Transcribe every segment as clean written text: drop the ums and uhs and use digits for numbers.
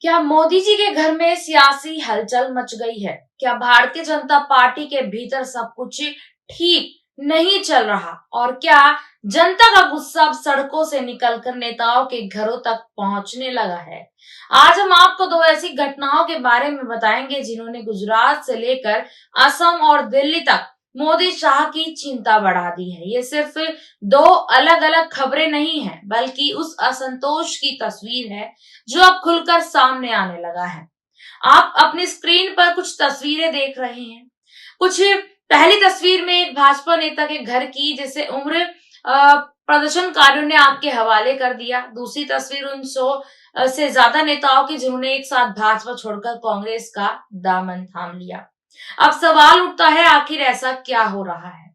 क्या मोदी जी के घर में सियासी हलचल मच गई है? क्या भारतीय जनता पार्टी के भीतर सब कुछ ठीक नहीं चल रहा? और क्या जनता का गुस्सा अब सड़कों से निकलकर नेताओं के घरों तक पहुंचने लगा है? आज हम आपको दो ऐसी घटनाओं के बारे में बताएंगे जिन्होंने गुजरात से लेकर असम और दिल्ली तक मोदी शाह की चिंता बढ़ा दी है। ये सिर्फ दो अलग अलग खबरें नहीं है, बल्कि उस असंतोष की तस्वीर है जो अब खुलकर सामने आने लगा है। आप अपनी स्क्रीन पर कुछ तस्वीरें देख रहे हैं। कुछ पहली तस्वीर में एक भाजपा नेता के घर की जिसे उम्र प्रदर्शनकारियों ने आपके हवाले कर दिया। दूसरी तस्वीर उन 100 से ज्यादा नेताओं की जिन्होंने एक साथ भाजपा छोड़कर कांग्रेस का दामन थाम लिया। अब सवाल उठता है, आखिर ऐसा क्या हो रहा है?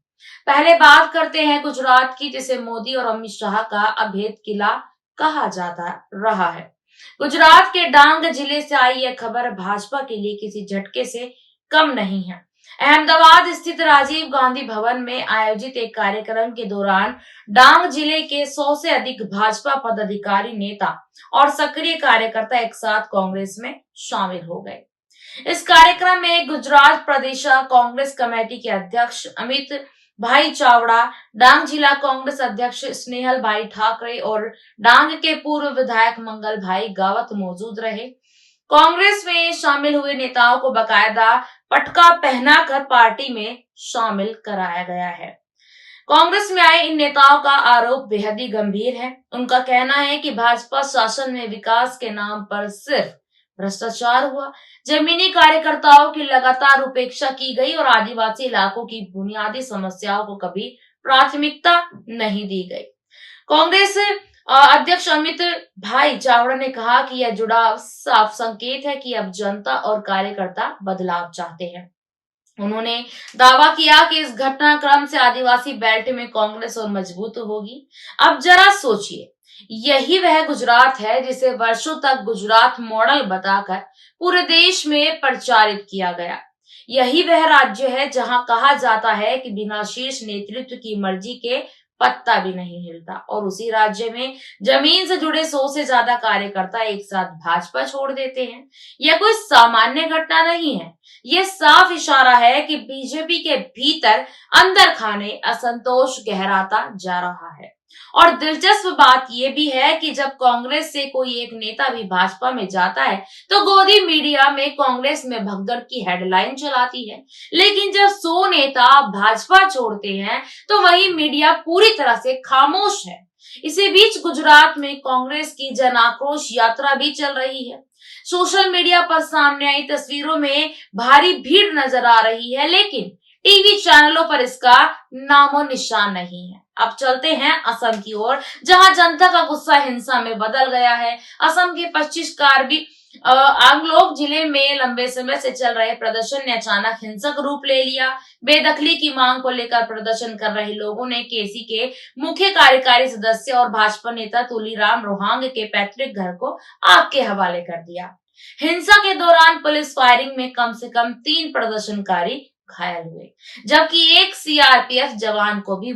पहले बात करते हैं गुजरात की, जिसे मोदी और अमित शाह का अभेद किला कहा जाता रहा है। गुजरात के डांग जिले से आई यह खबर भाजपा के लिए किसी झटके से कम नहीं है। अहमदाबाद स्थित राजीव गांधी भवन में आयोजित एक कार्यक्रम के दौरान डांग जिले के 100 से अधिक भाजपा पदाधिकारी, नेता और सक्रिय कार्यकर्ता एक साथ कांग्रेस में शामिल हो गए। इस कार्यक्रम में गुजरात प्रदेश कांग्रेस कमेटी के अध्यक्ष अमित भाई चावड़ा, डांग जिला कांग्रेस अध्यक्ष स्नेहल भाई ठाकरे और डांग के पूर्व विधायक मंगल भाई गावत मौजूद रहे। कांग्रेस में शामिल हुए नेताओं को बकायदा पटका पहनाकर पार्टी में शामिल कराया गया है। कांग्रेस में आए इन नेताओं का आरोप बेहद ही गंभीर है। उनका कहना है कि भाजपा शासन में विकास के नाम पर सिर्फ भ्रष्टाचार हुआ, जमीनी कार्यकर्ताओं की लगातार उपेक्षा की गई और आदिवासी इलाकों की बुनियादी समस्याओं को कभी प्राथमिकता नहीं दी गई। कांग्रेस अध्यक्ष अमित भाई चावड़ा ने कहा कि यह जुड़ाव साफ संकेत है कि अब जनता और कार्यकर्ता बदलाव चाहते हैं। उन्होंने दावा किया कि इस घटनाक्रम से आदिवासी बेल्ट में कांग्रेस और मजबूत होगी। अब जरा सोचिए, यही वह गुजरात है जिसे वर्षों तक गुजरात मॉडल बताकर पूरे देश में प्रचारित किया गया। यही वह राज्य है जहां कहा जाता है कि बिना शीर्ष नेतृत्व की मर्जी के पत्ता भी नहीं हिलता, और उसी राज्य में जमीन से जुड़े 100 से ज्यादा कार्यकर्ता एक साथ भाजपा छोड़ देते हैं। यह कोई सामान्य घटना नहीं है। यह साफ इशारा है कि बीजेपी के भीतर अंदर खाने असंतोष गहराता जा रहा है। और दिलचस्प बात यह भी है कि जब कांग्रेस से कोई एक नेता भी भाजपा में जाता है तो गोदी मीडिया में कांग्रेस में भगदड़ की हेडलाइन चलाती है, लेकिन जब 100 नेता भाजपा छोड़ते हैं तो वही मीडिया पूरी तरह से खामोश है। इसी बीच गुजरात में कांग्रेस की जन आक्रोश यात्रा भी चल रही है। सोशल मीडिया पर सामने आई तस्वीरों में भारी भीड़ नजर आ रही है, लेकिन टीवी चैनलों पर इसका नामो निशान नहीं है। अब चलते हैं असम की ओर, जहां जनता का गुस्सा हिंसा में बदल गया है। असम के 25 कार्बी आंगलोग जिले में लंबे समय से चल रहे प्रदर्शन ने अचानक हिंसक रूप ले लिया। बेदखली की मांग को लेकर प्रदर्शन कर रहे लोगों ने केसी के मुख्य कार्यकारी सदस्य और भाजपा नेता तुलीराम रोहांग के पैतृक घर को आग के हवाले कर दिया। हिंसा के दौरान पुलिस फायरिंग में कम से कम 3 प्रदर्शनकारी घायल हुए, जबकि एक सीआरपीएफ जवान को भी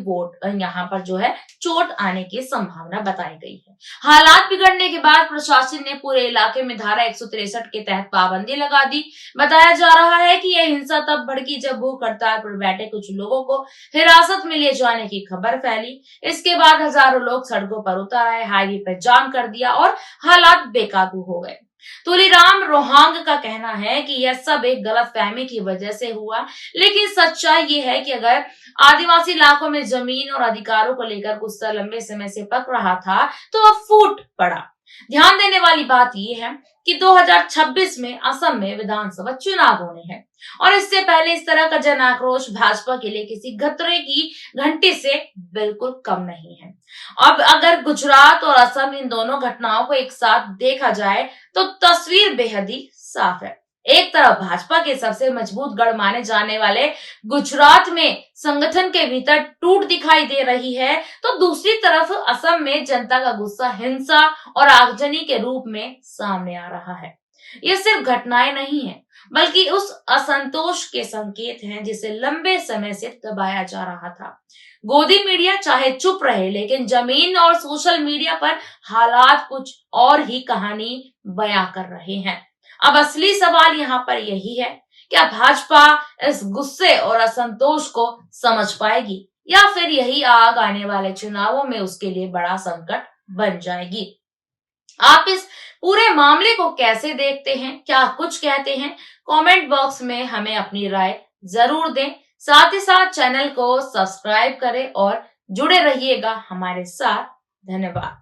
यहाँ पर जो है चोट आने की संभावना बताई गई है। हालात बिगड़ने के बाद प्रशासन ने पूरे इलाके में धारा 163 के तहत पाबंदी लगा दी। बताया जा रहा है कि यह हिंसा तब भड़की जब भूख हड़ताल पर बैठे कुछ लोगों को हिरासत में लिए जाने की खबर फैली। इसके बाद हजारों लोग सड़कों पर उतर आए, हाईवे पर जाम कर दिया और हालात बेकाबू हो गए। तुलीराम रोहांग का कहना है कि यह सब एक गलतफहमी की वजह से हुआ, लेकिन सच्चाई ये है कि अगर आदिवासी इलाकों में जमीन और अधिकारों को लेकर गुस्सा लंबे समय से पक रहा था तो अब फूट पड़ा। ध्यान देने वाली बात यह है कि 2026 में असम में विधानसभा चुनाव होने हैं, और इससे पहले इस तरह का जन आक्रोश भाजपा के लिए किसी खतरे की घंटी से बिल्कुल कम नहीं है। अब अगर गुजरात और असम इन दोनों घटनाओं को एक साथ देखा जाए तो तस्वीर बेहद ही साफ है। एक तरफ भाजपा के सबसे मजबूत गढ़ माने जाने वाले गुजरात में संगठन के भीतर टूट दिखाई दे रही है, तो दूसरी तरफ असम में जनता का गुस्सा हिंसा और आगजनी के रूप में सामने आ रहा है। ये सिर्फ घटनाएं नहीं है, बल्कि उस असंतोष के संकेत हैं जिसे लंबे समय से दबाया जा रहा था। गोदी मीडिया चाहे चुप रहे, लेकिन जमीन और सोशल मीडिया पर हालात कुछ और ही कहानी बयां कर रहे हैं। अब असली सवाल यहाँ पर यही है, क्या भाजपा इस गुस्से और असंतोष को समझ पाएगी, या फिर यही आग आने वाले चुनावों में उसके लिए बड़ा संकट बन जाएगी। आप इस पूरे मामले को कैसे देखते हैं, क्या कुछ कहते हैं? कमेंट बॉक्स में हमें अपनी राय जरूर दें। साथ ही साथ चैनल को सब्सक्राइब करें और जुड़े रहिएगा हमारे साथ। धन्यवाद।